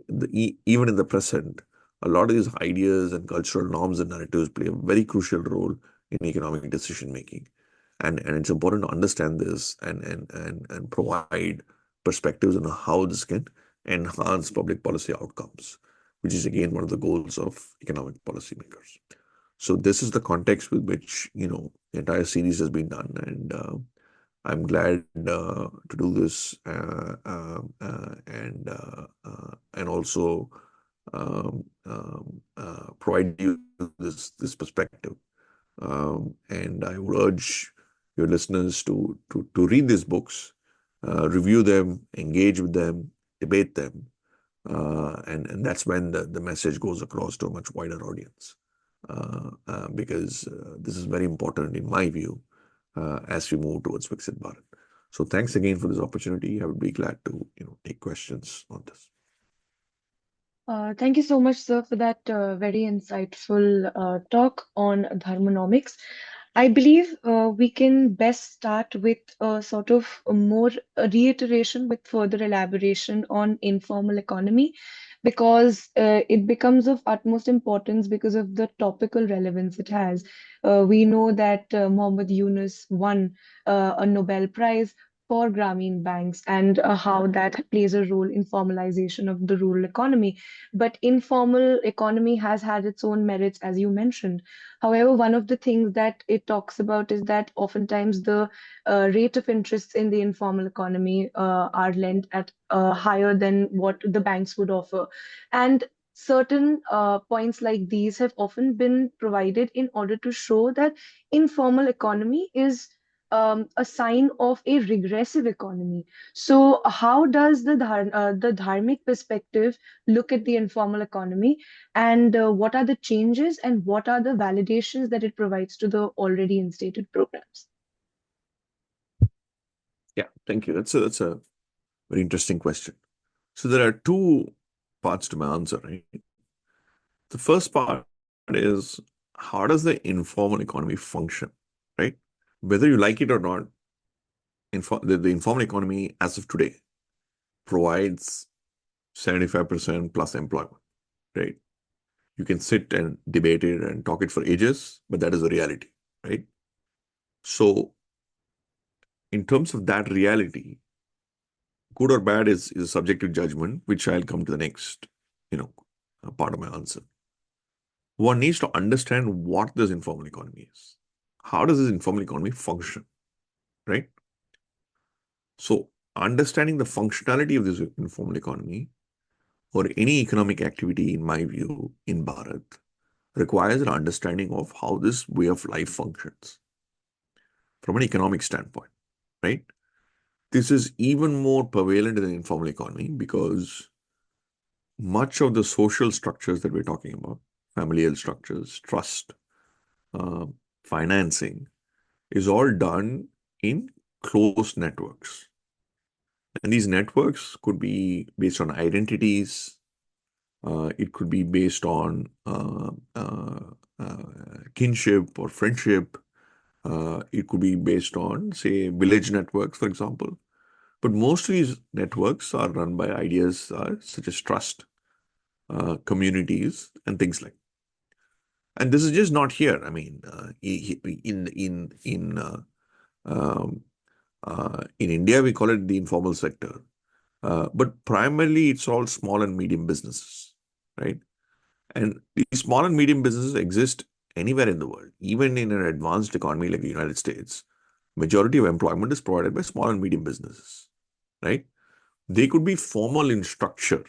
even in the present, a lot of these ideas and cultural norms and narratives play a very crucial role in economic decision making. And it's important to understand this and provide perspectives on how this can enhance public policy outcomes, which is again one of the goals of economic policymakers. So this is the context with which the entire series has been done, and I'm glad to do this, and also provide you this perspective. And I would urge your listeners to read these books, review them, engage with them, debate them, and that's when the message goes across to a much wider audience. Because this is very important in my view as we move towards Viksit Bharat. So thanks again for this opportunity. I would be glad to take questions on this. Thank you so much, sir, for that very insightful talk on Dharmonomics. I believe we can best start with a sort of a more reiteration with further elaboration on informal economy because it becomes of utmost importance because of the topical relevance it has. We know that Mohammed Yunus won a Nobel Prize for Grameen banks and how that plays a role in formalization of the rural economy. But informal economy has had its own merits, as you mentioned. However, one of the things that it talks about is that oftentimes the rate of interest in the informal economy are lent at higher than what the banks would offer. And certain points like these have often been provided in order to show that informal economy is a sign of a regressive economy. So, how does the dharmic perspective look at the informal economy and what are the changes and what are the validations that it provides to the already instated programs? Yeah, thank you. That's a very interesting question. So there are two parts to my answer, right? The first part is, how does the informal economy function, right? Whether you like it or not, the informal economy as of today provides 75% plus employment, right? You can sit and debate it and talk it for ages, but that is the reality, right? So in terms of that reality, good or bad is subjective judgment, which I'll come to the next, part of my answer. One needs to understand what this informal economy is. How does this informal economy function, right? So understanding the functionality of this informal economy or any economic activity, in my view, in Bharat, requires an understanding of how this way of life functions from an economic standpoint, right? This is even more prevalent in the informal economy because much of the social structures that we're talking about, familial structures, trust, uh, financing, is all done in closed networks. And these networks could be based on identities, it could be based on kinship or friendship, it could be based on, say, village networks, for example. But most of these networks are run by ideas such as trust, communities, and things like. And this is just not here. I mean, um, in India, we call it the informal sector, but primarily it's all small and medium businesses, right? And these small and medium businesses exist anywhere in the world, even in an advanced economy like the United States. Majority of employment is provided by small and medium businesses, right? They could be formal in structure,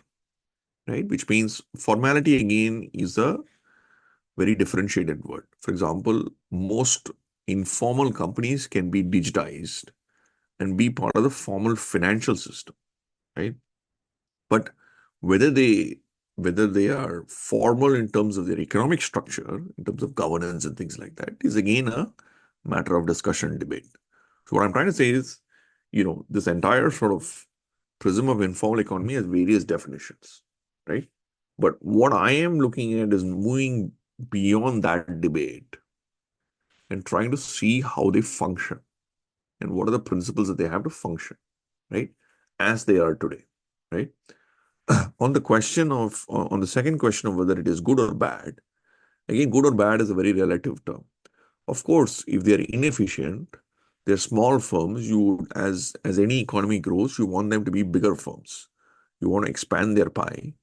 right? Which means formality again is a very differentiated word. For example, most informal companies can be digitized and be part of the formal financial system, right? But whether they whether they are formal in terms of their economic structure, in terms of governance and things like that, is again a matter of discussion and debate. So what I'm trying to say is, this entire sort of prism of informal economy has various definitions, right? But what I am looking at is moving beyond that debate and trying to see how they function and what are the principles that they have to function, right? As they are today, right? On the second question of whether it is good or bad, again, good or bad is a very relative term. Of course, if they are inefficient, they're small firms. As any economy grows, you want them to be bigger firms. You want to expand their pie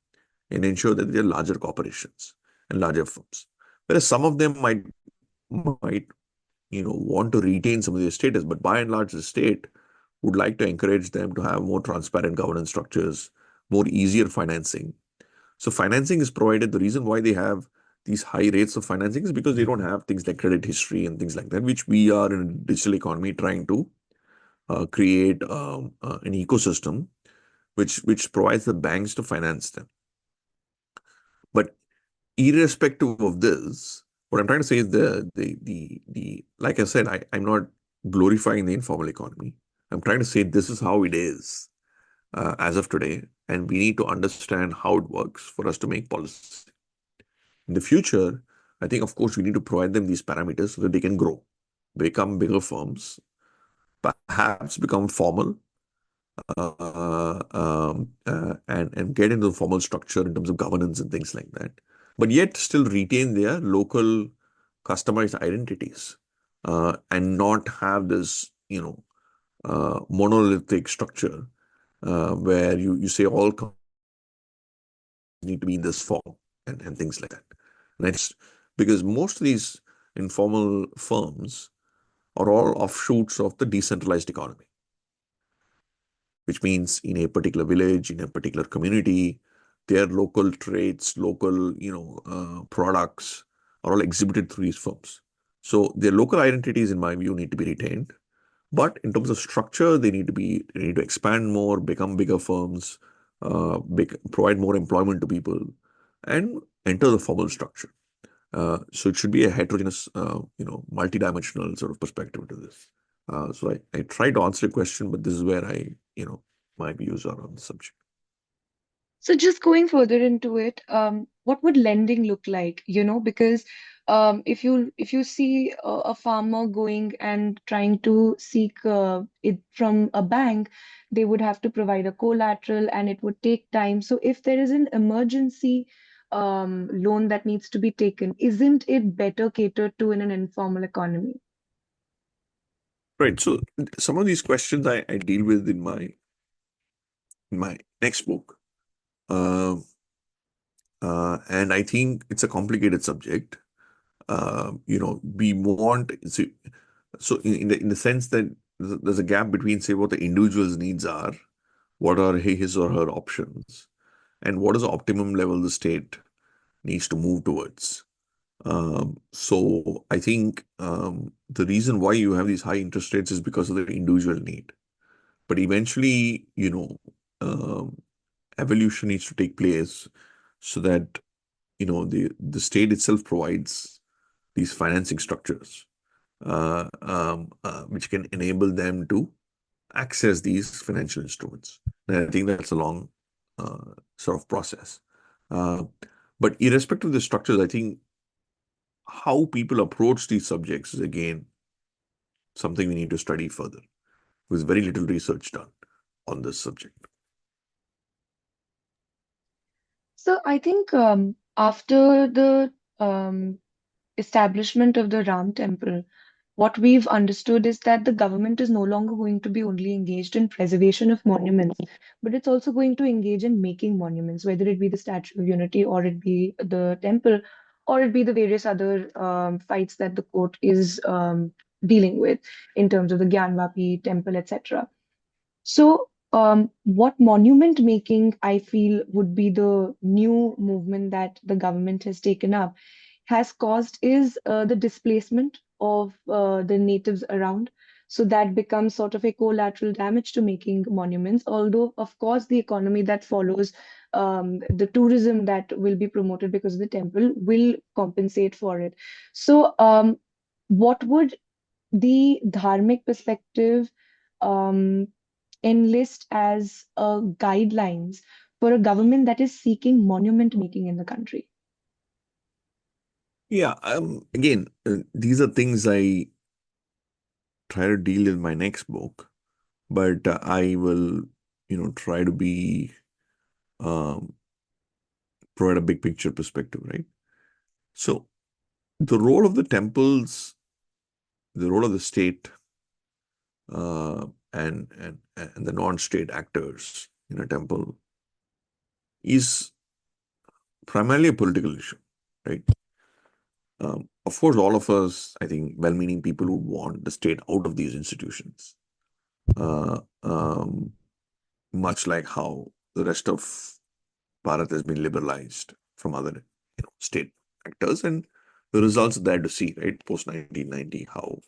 and ensure that they're larger corporations and larger firms. Whereas some of them might want to retain some of their status, but by and large, the state would like to encourage them to have more transparent governance structures, more easier financing, So financing is provided. The reason why they have these high rates of financing is because they don't have things like credit history and things like that, which we are in a digital economy trying to create an ecosystem which provides the banks to finance them. But irrespective of this, what I'm trying to say is the like I said, I'm not glorifying the informal economy. I'm trying to say this is how it is as of today, and we need to understand how it works for us to make policy. In the future, I think, of course, we need to provide them these parameters so that they can grow, become bigger firms, perhaps become formal, and get into the formal structure in terms of governance and things like that, but yet still retain their local customized identities and not have this, monolithic structure where you say all need to be in this form and things like that. And it's because most of these informal firms are all offshoots of the decentralized economy, which means in a particular village, in a particular community, their local traits, local, products are all exhibited through these firms. So their local identities, in my view, need to be retained. But in terms of structure, they need to expand more, become bigger firms, provide more employment to people, and enter the formal structure. So it should be a heterogeneous, multidimensional sort of perspective to this. So I try to answer the question, but this is where my views are on the subject. So just going further into it, what would lending look like? Because if you see a farmer going and trying to seek it from a bank, they would have to provide a collateral, and it would take time. So if there is an emergency loan that needs to be taken, isn't it better catered to in an informal economy? Right. So some of these questions I deal with in my next book. Uh, and I think it's a complicated subject. We want so in the sense that there's a gap between, say, what the individual's needs are, what are his or her options, and what is the optimum level the state needs to move towards. So I think the reason why you have these high interest rates is because of the individual need. But eventually, um, evolution needs to take place so that the state itself provides these financing structures which can enable them to access these financial instruments. And I think that's a long sort of process. Uh, but irrespective of the structures, I think how people approach these subjects is again something we need to study further, with very little research done on this subject. So I think after the establishment of the Ram temple, what we've understood is that the government is no longer going to be only engaged in preservation of monuments, but it's also going to engage in making monuments, whether it be the Statue of Unity or it be the temple or it be the various other fights that the court is dealing with in terms of the Gyanvapi temple, etc. So, what monument making I feel would be the new movement that the government has taken up has caused is the displacement of the natives around. So that becomes sort of a collateral damage to making monuments. Although, of course, the economy that follows, the tourism that will be promoted because of the temple will compensate for it. So, what would the dharmic perspective um, enlist as guidelines for a government that is seeking monument making in the country? Yeah, again, these are things I try to deal in my next book, but I will, try to be um, provide a big picture perspective, right? So the role of the temples, the role of the state, and the non-state actors in a temple is primarily a political issue, right? Of course, all of us, I think, well-meaning people who want the state out of these institutions, uh, um, much like how the rest of Bharat has been liberalized from other state actors, and the results are there to see, right? Post 1990, how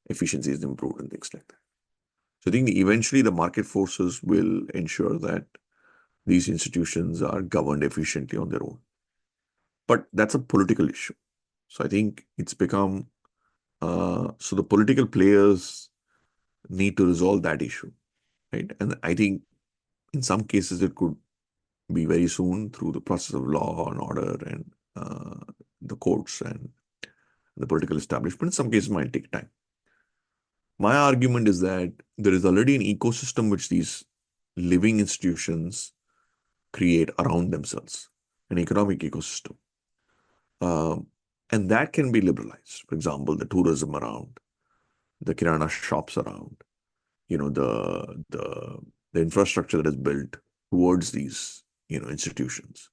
efficiency is improved and things like that. So I think eventually the market forces will ensure that these institutions are governed efficiently on their own. But that's a political issue. So I think it's become so the political players need to resolve that issue, right? And I think in some cases it could be very soon through the process of law and order and the courts and the political establishment. In some cases, it might take time. My argument is that there is already an ecosystem which these living institutions create around themselves, an economic ecosystem. Um, and that can be liberalized. For example, the tourism around, the kirana shops around, the infrastructure that is built towards these, institutions,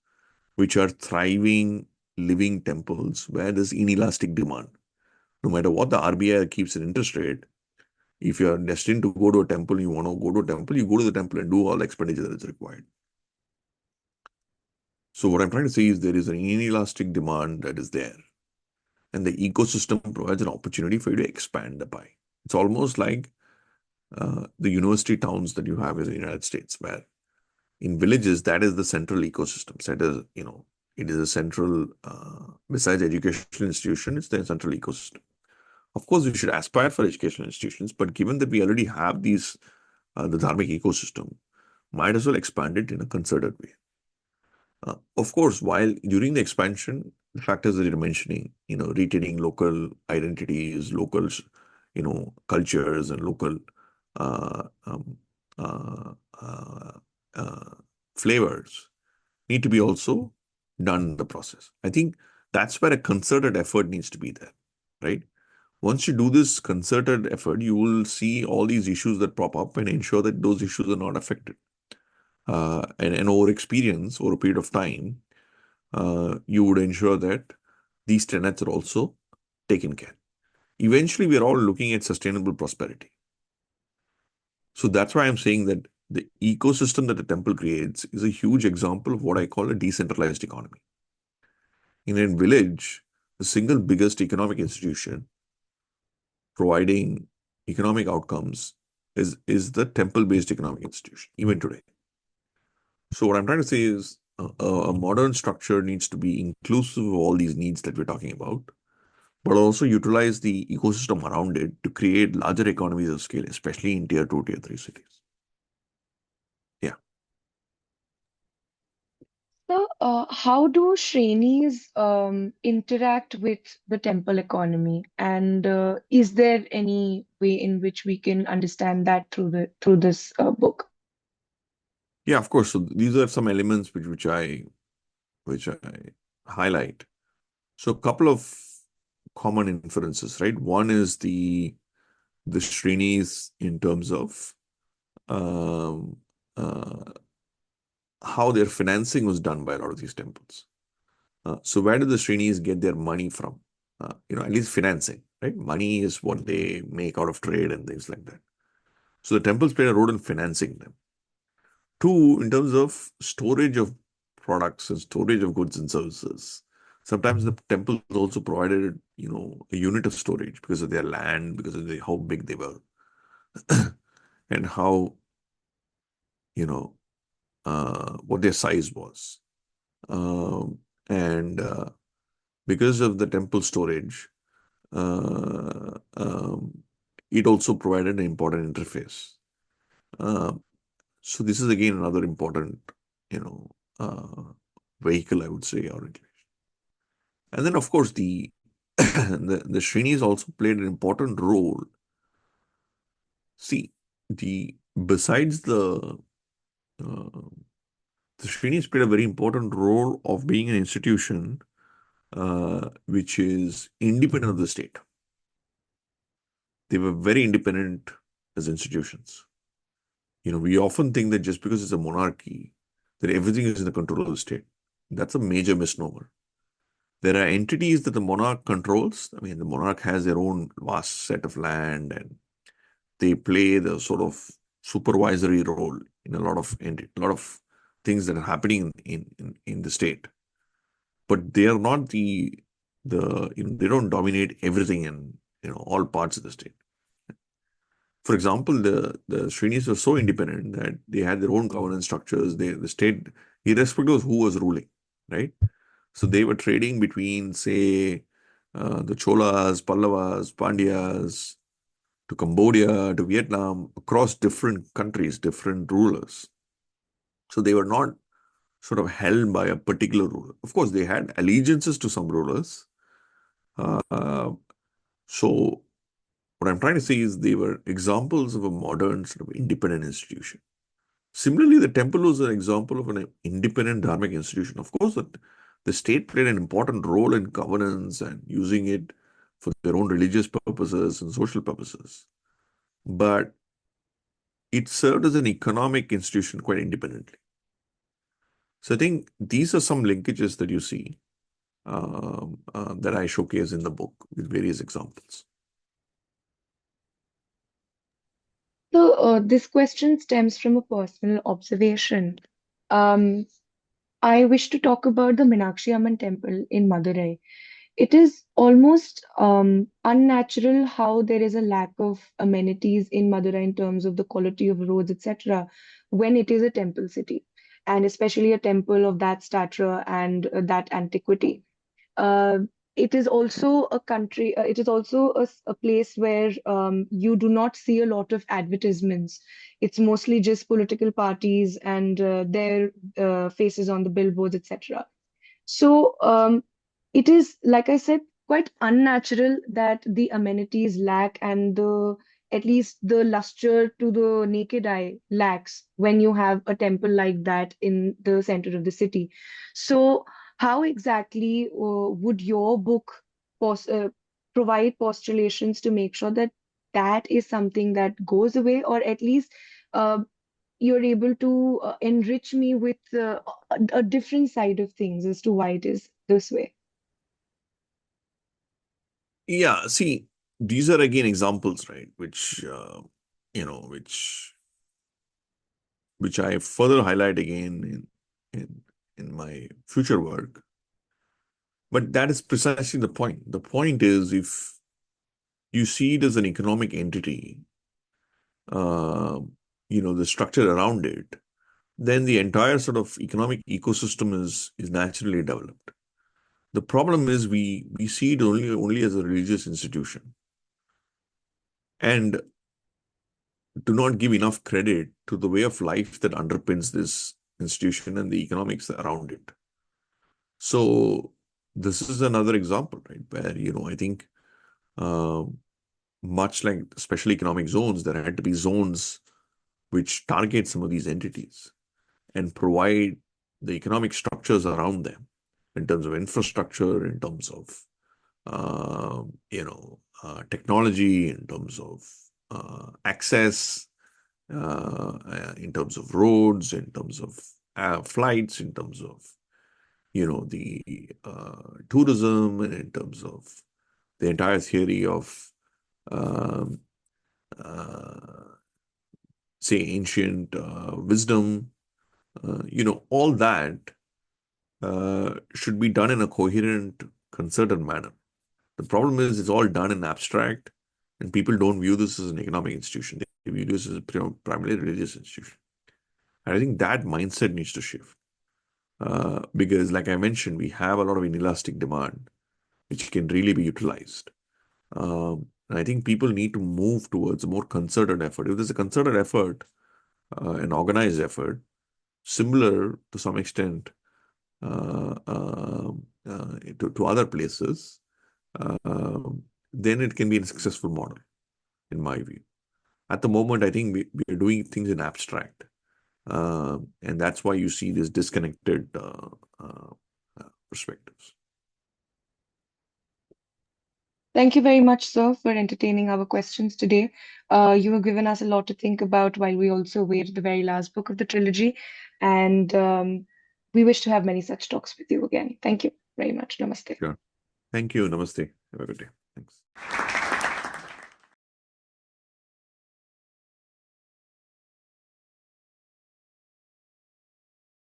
which are thriving, living temples where there's inelastic demand. No matter what the RBI keeps an interest rate, if you are destined to go to a temple, you want to go to a temple, you go to the temple and do all the expenditure that is required. So what I'm trying to say is there is an inelastic demand that is there. And the ecosystem provides an opportunity for you to expand the pie. It's almost like the university towns that you have in the United States, where in villages, that is the central ecosystem. That is, it is a central, besides educational institution, it's the central ecosystem. Of course, we should aspire for educational institutions, but given that we already have these, the dharmic ecosystem, might as well expand it in a concerted way. Of course, while during the expansion, the factors that you're mentioning, retaining local identities, local, cultures and local uh, um, uh, uh, uh, flavors need to be also done in the process. I think that's where a concerted effort needs to be there, right? Once you do this concerted effort, you will see all these issues that pop up and ensure that those issues are not affected. And over experience, over a period of time, you would ensure that these tenets are also taken care. Eventually, we are all looking at sustainable prosperity. So that's why I'm saying that the ecosystem that the temple creates is a huge example of what I call a decentralized economy. In a village, the single biggest economic institution providing economic outcomes is the temple-based economic institution, even today. So what I'm trying to say is a modern structure needs to be inclusive of all these needs that we're talking about, but also utilize the ecosystem around it to create larger economies of scale, especially in tier 2, tier 3 cities. Yeah. So, how do Shrenis interact with the temple economy, and is there any way in which we can understand that through this book? Yeah, of course. So these are some elements which I highlight. So a couple of common inferences, right? One is the Shrenis in terms of um, uh, how their financing was done by a lot of these temples. So where do the Shrenis get their money from? At least financing, right? Money is what they make out of trade and things like that. So the temples played a role in financing them. Two, in terms of storage of products and storage of goods and services. Sometimes the temples also provided, a unit of storage because of their land, because of how big they were, and how, what their size was. And because of the temple storage, uh, um, it also provided an important interface. Um, so this is again another important, you know, uh, vehicle, I would say, or regulation. And then, of course, the the Shrenis also played an important role. See, the besides uh, the Shrenis played a very important role of being an institution which is independent of the state. They were very independent as institutions. We often think that just because it's a monarchy, that everything is in the control of the state. That's a major misnomer. There are entities that the monarch controls. I mean, the monarch has their own vast set of land, and they play the sort of supervisory role in a lot of things that are happening in the state, but they are not they don't dominate everything in all parts of the state. For example, the Shrenis were so independent that they had their own governance structures. The state, irrespective of who was ruling, right? So they were trading between, say, the Cholas, Pallavas, Pandyas, to Cambodia, to Vietnam, across different countries, different rulers. So they were not sort of held by a particular ruler. Of course, they had allegiances to some rulers. Uh, so what I'm trying to say is they were examples of a modern sort of independent institution. Similarly, the temple was an example of an independent dharmic institution. Of course, the state played an important role in governance and using it for their own religious purposes and social purposes. But it served as an economic institution quite independently. So I think these are some linkages that you see that I showcase in the book with various examples. So, this question stems from a personal observation. Um, I wish to talk about the Meenakshi Amman temple in Madurai. It is almost unnatural how there is a lack of amenities in Madurai in terms of the quality of roads, etc., when it is a temple city, and especially a temple of that stature and that antiquity. Uh, it is also a country, it is also a place where you do not see a lot of advertisements. It's mostly just political parties and their faces on the billboards, etc. So it is, like I said, quite unnatural that the amenities lack and at least the luster to the naked eye lacks when you have a temple like that in the center of the city. So how exactly would your book pos provide postulations to make sure that that is something that goes away, or at least uh, you're able to enrich me with a different side of things as to why it is this way. Yeah, see, these are again examples, right, which you know, which I further highlight again in my future work. But that is precisely the point. The point is, if you see it as an economic entity, uh, the structure around it, then the entire sort of economic ecosystem is naturally developed. The problem is we see it only as a religious institution and do not give enough credit to the way of life that underpins this institution and the economics around it. So this is another example, right, where I think uh, much like special economic zones, there had to be zones which target some of these entities and provide the economic structures around them in terms of infrastructure, in terms of technology, in terms of access, in terms of roads, in terms of flights, in terms of the tourism, and in terms of the entire theory of um, uh, say ancient wisdom. All that should be done in a coherent, concerted manner. The problem is it's all done in abstract, and people don't view this as an economic institution. They view this as a primarily religious institution. And I think that mindset needs to shift. Because, like I mentioned, we have a lot of inelastic demand, which can really be utilized. And I think people need to move towards a more concerted effort. If there's a concerted effort, an organized effort, similar to some extent to other places, then it can be a successful model, in my view. At the moment, I think we are doing things in abstract. And that's why you see these disconnected perspectives. Thank you very much, sir, for entertaining our questions today. You have given us a lot to think about while we also wait the very last book of the trilogy. And we wish to have many such talks with you again. Thank you very much. Namaste. Sure. Thank you. Namaste. Have a good day. Thanks.